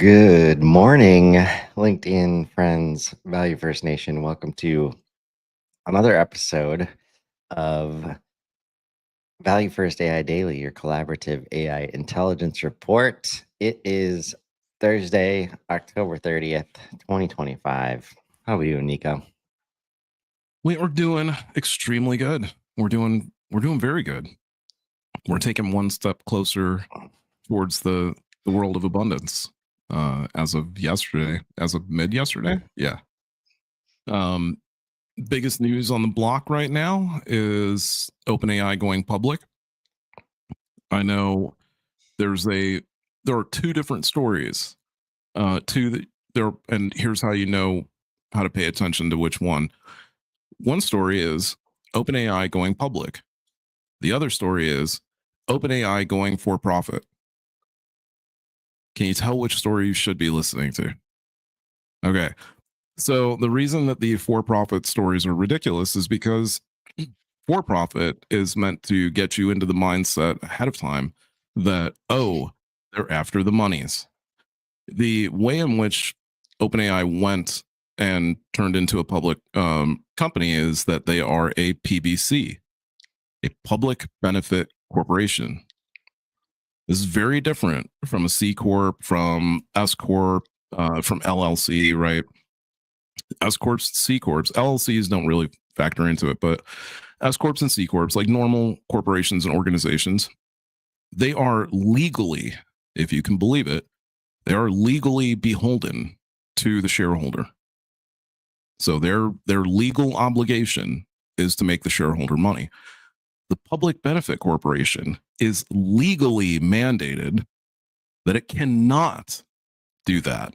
Good morning, LinkedIn friends, Value First Nation. Welcome to another episode of Value First AI Daily, your collaborative AI intelligence report. It is Thursday, October 30th, 2025. How are we doing, Nico? We are doing extremely good. We're doing very good. We're taking one step closer towards the world of abundance. As of yesterday, as of mid yesterday, yeah. Biggest news on the block right now is OpenAI going public. I know there are two different stories. And here's how you know how to pay attention to which one. One story is OpenAI going public. The other story is OpenAI going for profit. Can you tell which story you should be listening to? Okay. So the reason that the for-profit stories are ridiculous is because for-profit is meant to get you into the mindset ahead of time that, oh, they're after the monies. The way in which OpenAI went and turned into a public company is that they are a PBC, a public benefit corporation. This is very different from a C Corp, from S Corp, from LLC, right? S Corps, C Corps, LLCs don't really factor into it, but S Corps and C Corps, like normal corporations and organizations, they are legally, if you can believe it, they are legally beholden to the shareholder. So their legal obligation is to make the shareholder money. The public benefit corporation is legally mandated that it cannot do that.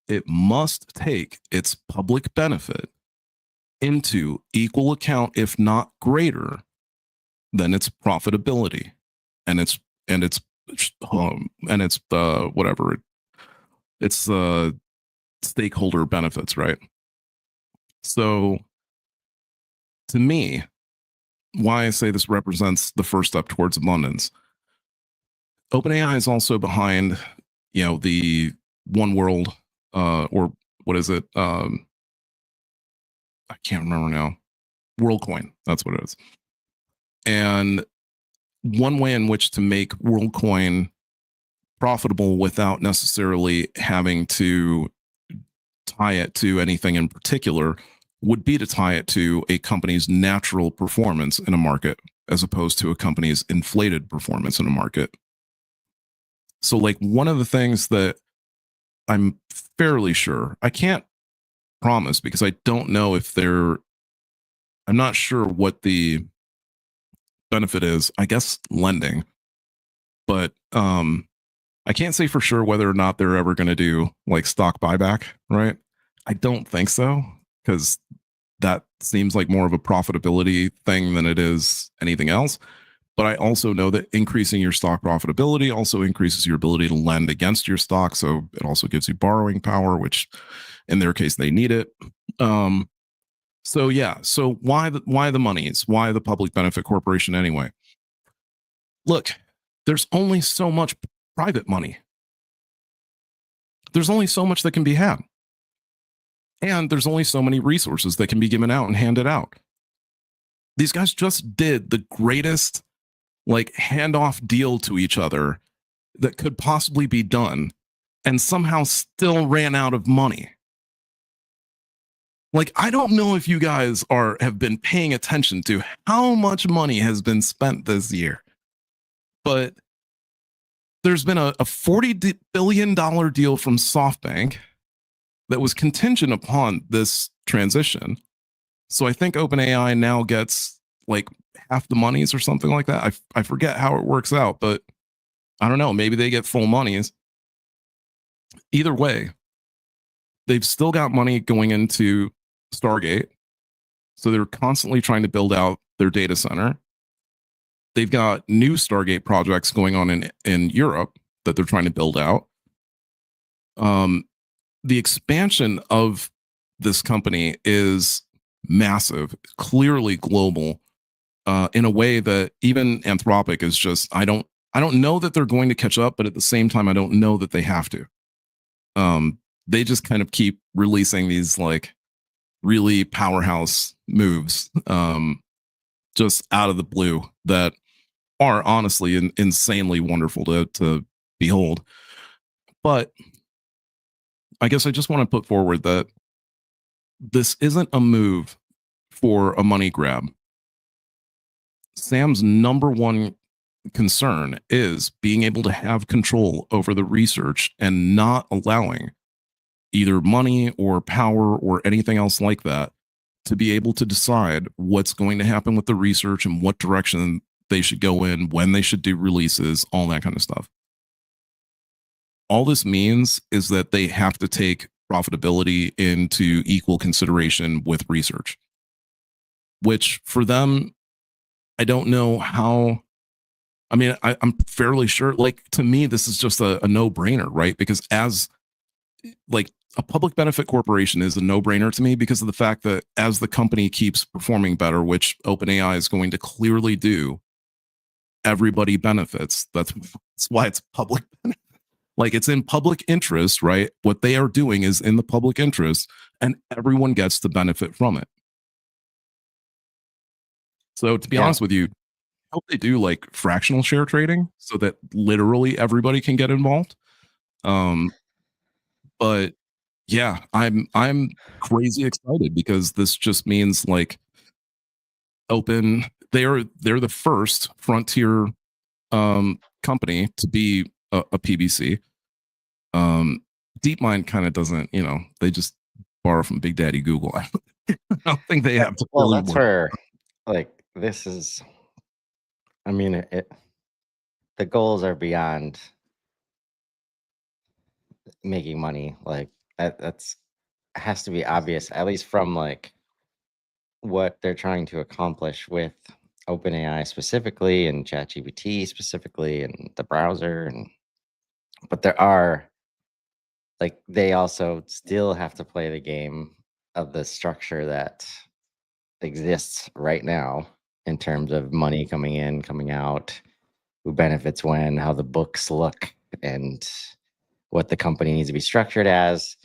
It must take its public benefit into equal account, if not greater, than its profitability and its whatever it's stakeholder benefits, right? So to me, why I say this represents the first step towards abundance. OpenAI is also behind, the One World, or what is it? I can't remember now. WorldCoin, that's what it is. And one way in which to make WorldCoin profitable without necessarily having to tie it to anything in particular would be to tie it to a company's natural performance in a market as opposed to a company's inflated performance in a market. So like one of the things that I'm fairly sure, I can't promise because I don't know if I'm not sure what the benefit is. I guess lending, but I can't say for sure whether or not they're ever going to do like stock buyback, right? I don't think so, because that seems like more of a profitability thing than it is anything else. But I also know that increasing your stock profitability also increases your ability to lend against your stock. So it also gives you borrowing power, which in their case, they need it. So yeah. So why the monies? Why the public benefit corporation anyway? Look, there's only so much private money. There's only so much that can be had. And there's only so many resources that can be given out and handed out. These guys just did the greatest like handoff deal to each other that could possibly be done and somehow still ran out of money. Like, I don't know if you guys have been paying attention to how much money has been spent this year, but there's been a $40 billion deal from SoftBank that was contingent upon this transition. So I think OpenAI now gets like half the monies or something like that. I forget how it works out, but I don't know. Maybe they get full monies. Either way, they've still got money going into Stargate. So they're constantly trying to build out their data center. They've got new Stargate projects going on in Europe that they're trying to build out. The expansion of this company is massive, clearly global, in a way that even Anthropic is just, I don't I don't know that they're going to catch up, but at the same time, I don't know that they have to. They just kind of keep releasing these like really powerhouse moves, just out of the blue that are honestly insanely wonderful to behold. But I guess I just want to put forward that this isn't a move for a money grab. Sam's number one concern is being able to have control over the research and not allowing either money or power or anything else like that to be able to decide what's going to happen with the research and what direction they should go in, when they should do releases, all that kind of stuff. All this means is that they have to take profitability into equal consideration with research, which for them, I don't know how. I mean, I'm fairly sure, like, to me, this is just a no brainer, right? Because as like a public benefit corporation is a no brainer to me because of the fact that as the company keeps performing better, which OpenAI is going to clearly do, everybody benefits. That's why it's public. Like it's in public interest, right? What they are doing is in the public interest, and everyone gets to benefit from it. So to be Yeah. honest with you, I hope they do like fractional share trading so that literally everybody can get involved. Um, but yeah, I'm crazy excited because this just means like open. They're the first frontier company to be a PBC. DeepMind kind of doesn't, they just borrow from Big Daddy Google. I don't think they have to Well, really that's work. where, like, this is, I mean, the goals are beyond making money. Like, that's has to be obvious, at least from like what they're trying to accomplish with OpenAI specifically and ChatGPT specifically and the browser. And but there are, like, they also still have to play the game of the structure that exists right now in terms of money coming in, coming out, who benefits when, how the books look, and what the company needs to be structured as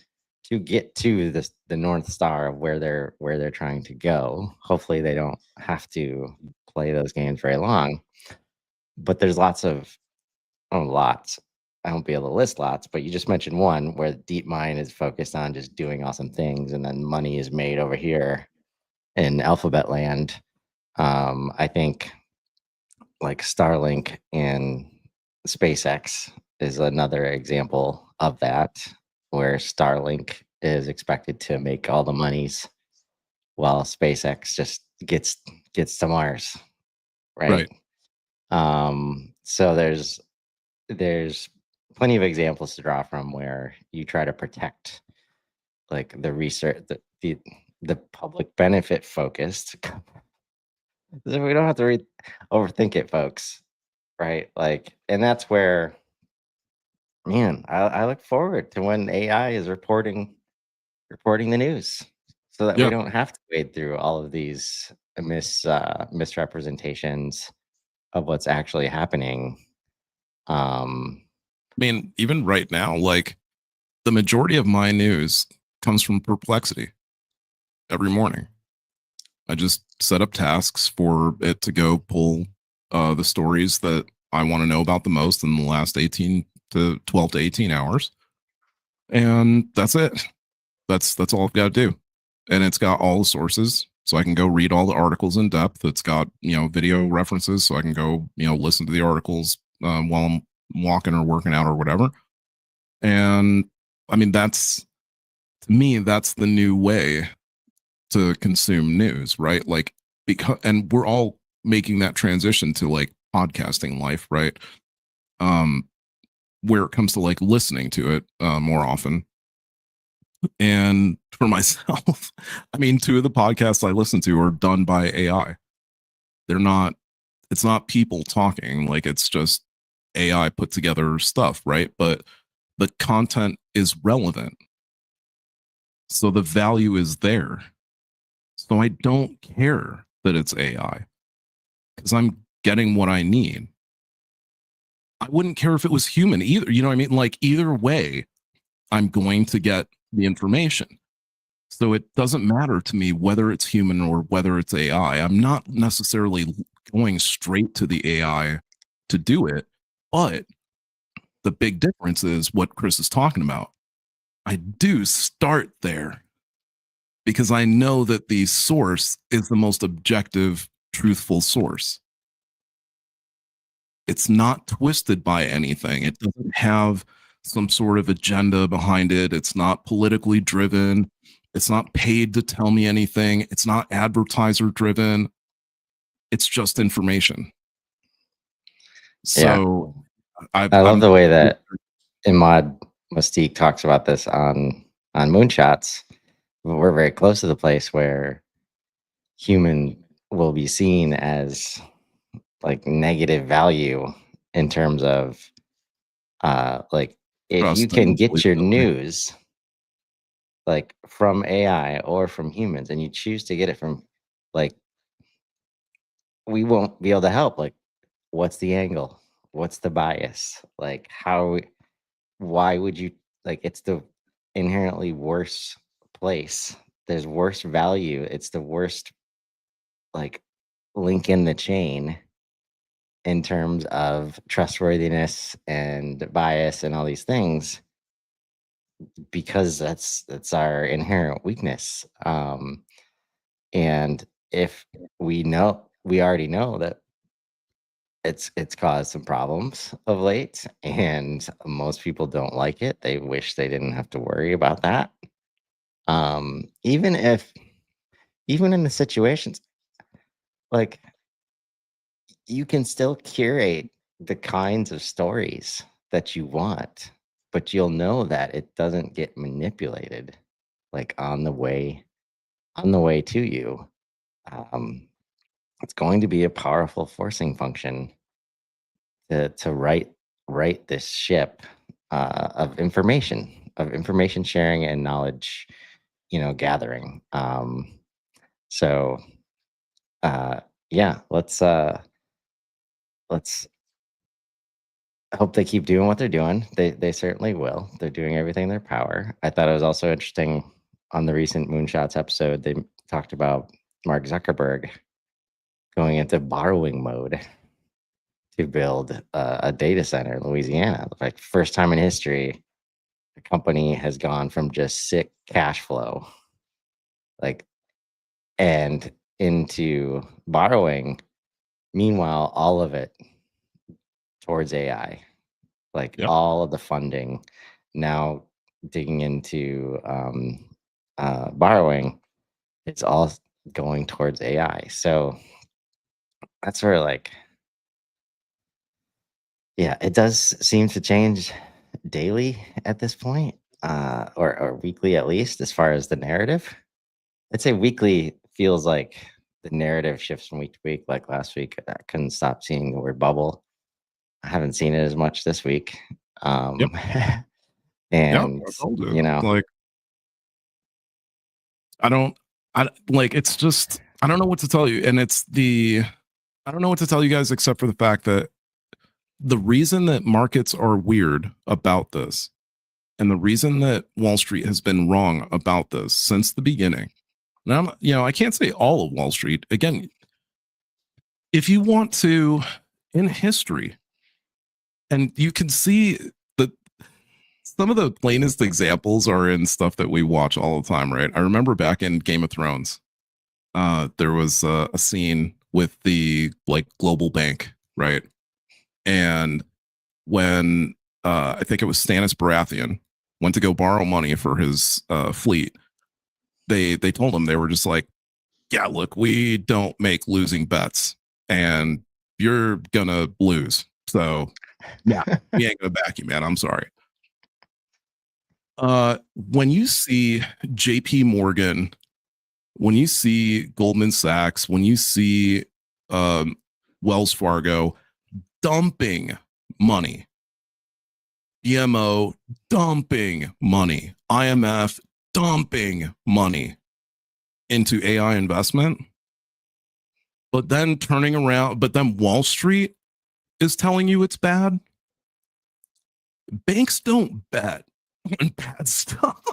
to get to the North Star of where they're trying to go. Hopefully they don't have to play those games very long. But there's lots of, oh, lots. I won't be able to list lots, but you just mentioned one where DeepMind is focused on just doing awesome things, and then money is made over here in Alphabet Land. I think like Starlink and SpaceX is another example of that, where Starlink is expected to make all the monies while SpaceX just gets to Mars, right? Right. So there's plenty of examples to draw from where you try to protect like the research, the public benefit focused. We don't have to overthink it, folks, right? Like, and that's where, man, I look forward to when AI is reporting the news, so that we Yeah. don't have to wade through all of these misrepresentations of what's actually happening. Um, I mean, even right now, like the majority of my news comes from Perplexity every morning. I just set up tasks for it to go pull the stories that I want to know about the most in the last 18 to 12 to 18 hours. And that's it. That's all I've got to do. And it's got all the sources. So I can go read all the articles in depth. It's got, video references. So I can go, listen to the articles while I'm walking or working out or whatever. And I mean, to me, that's the new way to consume news, right? Like, because, and we're all making that transition to like podcasting life, right? Where it comes to like listening to it more often. And for myself, I mean, two of the podcasts I listen to are done by AI. They're not, it's not people talking, like it's just AI put together stuff, right? But the content is relevant. So the value is there. So I don't care that it's AI because I'm getting what I need. I wouldn't care if it was human either. You know what I mean? Like either way, I'm going to get the information. So it doesn't matter to me whether it's human or whether it's AI. I'm not necessarily going straight to the AI to do it, but the big difference is what Chris is talking about. I do start there because I know that the source is the most objective, truthful source. It's not twisted by anything. It doesn't have some sort of agenda behind it. It's not politically driven. It's not paid to tell me anything. It's not advertiser driven. It's just information. Yeah. So I love I'm the way that Imad Mystique talks about this on Moonshots. We're very close to the place where human will be seen as like negative value in terms of like if you trust can and get your believability. news like from AI or from humans and you choose to get it from like we won't be able to help like what's the angle? What's the bias? Like why would you like it's the inherently worse place. There's worse value. It's the worst like link in the chain in terms of trustworthiness and bias and all these things because that's our inherent weakness. And if we already know that it's caused some problems of late and most people don't like it. They wish they didn't have to worry about that. Even if even in the situations like you can still curate the kinds of stories that you want, but you'll know that it doesn't get manipulated like on the way to you. Um, it's going to be a powerful forcing function to right this ship of information sharing and knowledge, you know, gathering. So uh, yeah, let's hope they keep doing what they're doing. They certainly will. They're doing everything in their power. I thought it was also interesting on the recent Moonshots episode. They talked about Mark Zuckerberg going into borrowing mode to build a data center in Louisiana. Like first time in history, the company has gone from just sick cash flow, like and into borrowing. Meanwhile, all of it towards AI, like Yep. all of the funding now digging into borrowing, it's all going towards AI. So that's sort of like, yeah, it does seem to change daily at this point, or weekly at least, as far as the narrative. I'd say weekly feels like the narrative shifts from week to week. Like last week, I couldn't stop seeing the word bubble. I haven't seen it as much this week. Yep. Um, Yep. and I told you. you know, Like I don't I like it's just I don't know what to tell you. And I don't know what to tell you guys except for the fact that the reason that markets are weird about this and the reason that Wall Street has been wrong about this since the beginning. Now, I can't say all of Wall Street. Again, if you want to, in history, and you can see that some of the plainest examples are in stuff that we watch all the time, right? I remember back in Game of Thrones, there was a scene with the like global bank, right? And when I think it was Stannis Baratheon went to go borrow money for his fleet, they told him, they were just like, yeah, look, we don't make losing bets, and you're gonna lose. So yeah, we ain't gonna back you, man. I'm sorry. When you see JP Morgan, when you see Goldman Sachs, when you see um, Wells Fargo dumping money, BMO dumping money, IMF dumping money into AI investment, but then turning around, but then Wall Street is telling you it's bad. banks don't bet on bad stuff.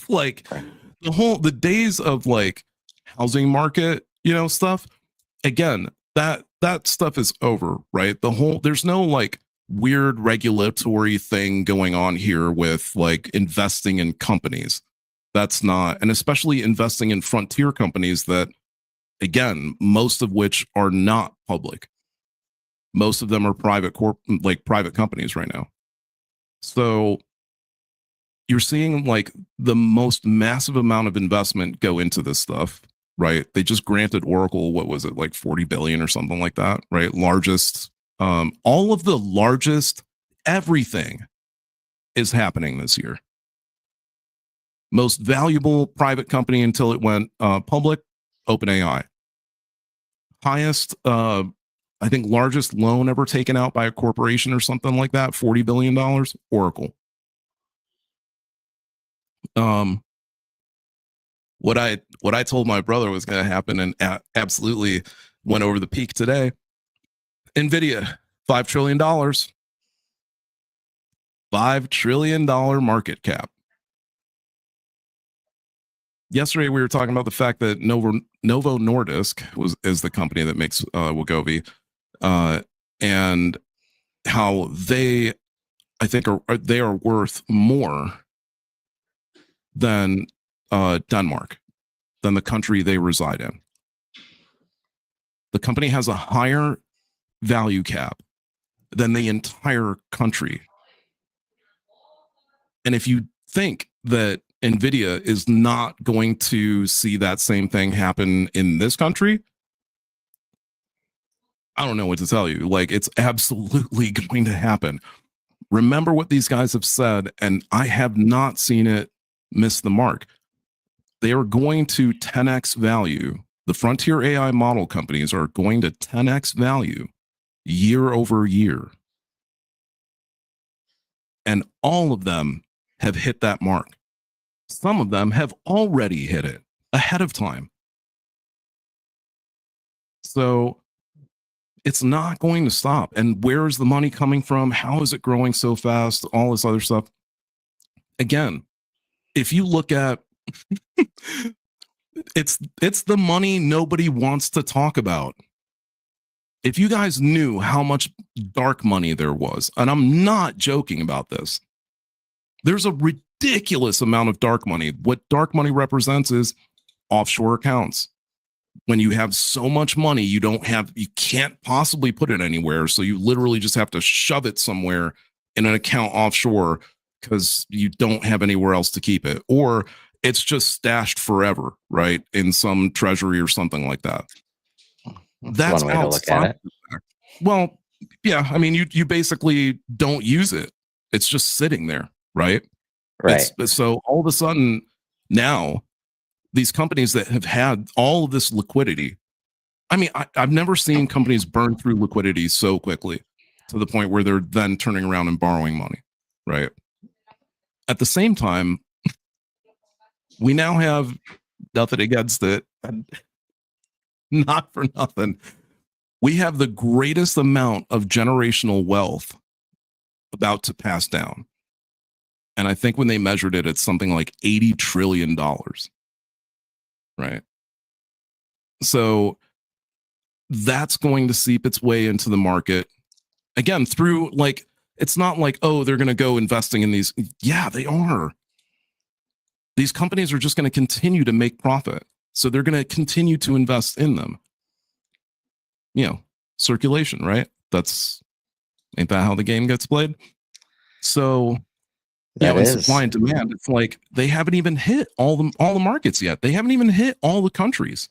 Like Right. the days of like housing market, stuff, again, that stuff is over, right? There's no like weird regulatory thing going on here with like investing in companies. That's not, and especially investing in frontier companies that, again, most of which are not public. Most of them are private companies right now. So you're seeing like the most massive amount of investment go into this stuff, right? They just granted Oracle, what was it, like 40 billion or something like that, right? Largest, all of the largest, everything is happening this year. Most valuable private company until it went public, OpenAI. Highest, I think, largest loan ever taken out by a corporation or something like that, $40 billion, Oracle. What I told my brother was going to happen and absolutely went over the peak today. Nvidia, $5 trillion. $5 trillion market cap. Yesterday we were talking about the fact that Novo Nordisk is the company that makes Wegovy, and how they, I think, they are worth more than Denmark, than the country they reside in. The company has a higher value cap than the entire country. And if you think that Nvidia is not going to see that same thing happen in this country, I don't know what to tell you. Like, it's absolutely going to happen. Remember what these guys have said, and I have not seen it miss the mark. They are going to 10x value. The frontier AI model companies are going to 10x value year over year. And all of them have hit that mark. Some of them have already hit it ahead of time. So it's not going to stop. And where is the money coming from? How is it growing so fast? All this other stuff. Again, if you look at it's the money nobody wants to talk about. If you guys knew how much dark money there was, and I'm not joking about this, there's a ridiculous amount of dark money. What dark money represents is offshore accounts. When you have so much money, you can't possibly put it anywhere. So you literally just have to shove it somewhere in an account offshore because you don't have anywhere else to keep it. Or it's just stashed forever, right? In some treasury or something like that. That's one way to look at it. Well, yeah, I mean, you basically don't use it. It's just sitting there, right? Right. So all of a sudden now, these companies that have had all of this liquidity, I mean, I've never seen companies burn through liquidity so quickly to the point where they're then turning around and borrowing money, right? At the same time, we now have nothing against it, and not for nothing. We have the greatest amount of generational wealth about to pass down. And I think when they measured it, it's something like $80 trillion. Right. So that's going to seep its way into the market again through, like, it's not like, oh, they're going to go investing in these. Yeah, they are. These companies are just going to continue to make profit. So they're going to continue to invest in them. Circulation, right? Ain't that how the game gets played? So, in supply and demand, it's like they haven't even hit all the markets yet. They haven't even hit all the countries.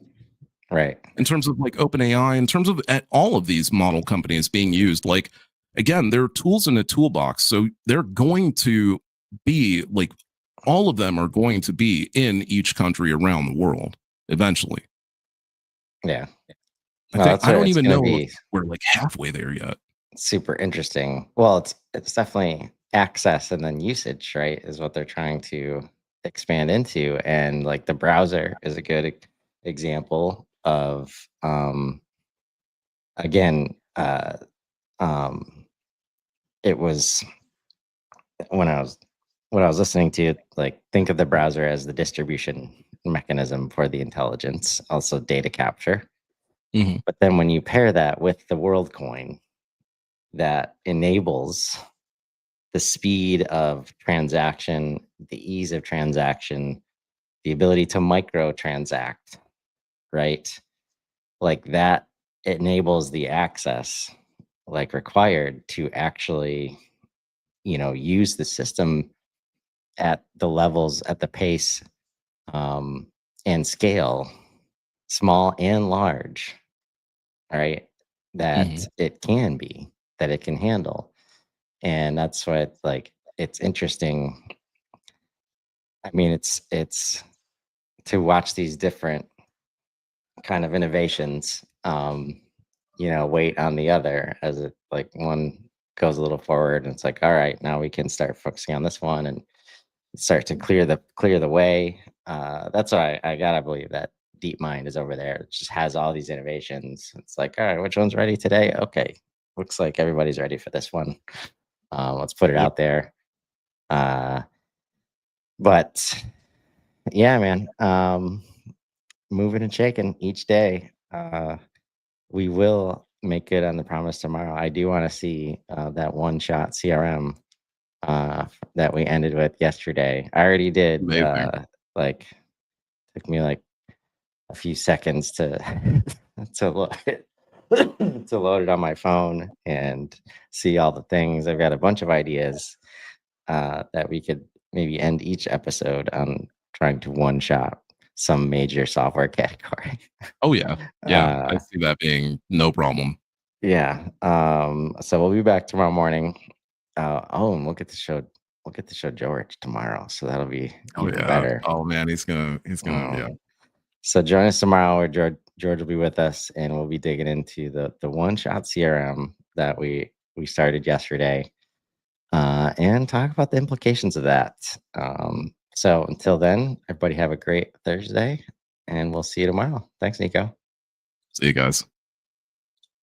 Right. In terms of like OpenAI, in terms of all of these model companies being used, like, again, they're tools in a toolbox. So they're going to be like, all of them are going to be in each country around the world eventually. Yeah. I don't even know if we're like halfway there yet. Super interesting. Well, it's definitely access and then usage, right, is what they're trying to expand into. And like the browser is a good example of again, it was when I was listening to it, like think of the browser as the distribution mechanism for the intelligence, also data capture. Mhm. But then when you pair that with the world coin that enables the speed of transaction, the ease of transaction, the ability to micro transact, right? Like that enables the access like required to actually, use the system at the levels, at the pace, and scale, small and large, right? That Mhm. it can be, that it can handle. And that's what like it's interesting. I mean, it's to watch these different kind of innovations, wait on the other as it like one goes a little forward and it's like, all right, now we can start focusing on this one and start to clear the way. That's why I gotta believe that DeepMind is over there. It just has all these innovations. It's like, all right, which one's ready today? Okay, looks like everybody's ready for this one. Let's put it Yep. out there. Uh, but yeah, man, moving and shaking each day. We will make good on the promise tomorrow. I do want to see that one shot CRM that we ended with yesterday. I already did. Amazing. Like took me like a few seconds to to load it to load it on my phone and see all the things. I've got a bunch of ideas that we could maybe end each episode on trying to one shot some major software category. Oh, yeah. Yeah, I uh, see that being no problem. yeah. So we'll be back tomorrow morning. Oh, and we'll get to show George tomorrow. So that'll be Oh, even yeah. better. Oh, man, yeah. Um, So join us tomorrow where George will be with us and we'll be digging into the one shot CRM that we started yesterday and talk about the implications of that. So until then, everybody have a great Thursday and we'll see you tomorrow. Thanks, Nico. See you guys.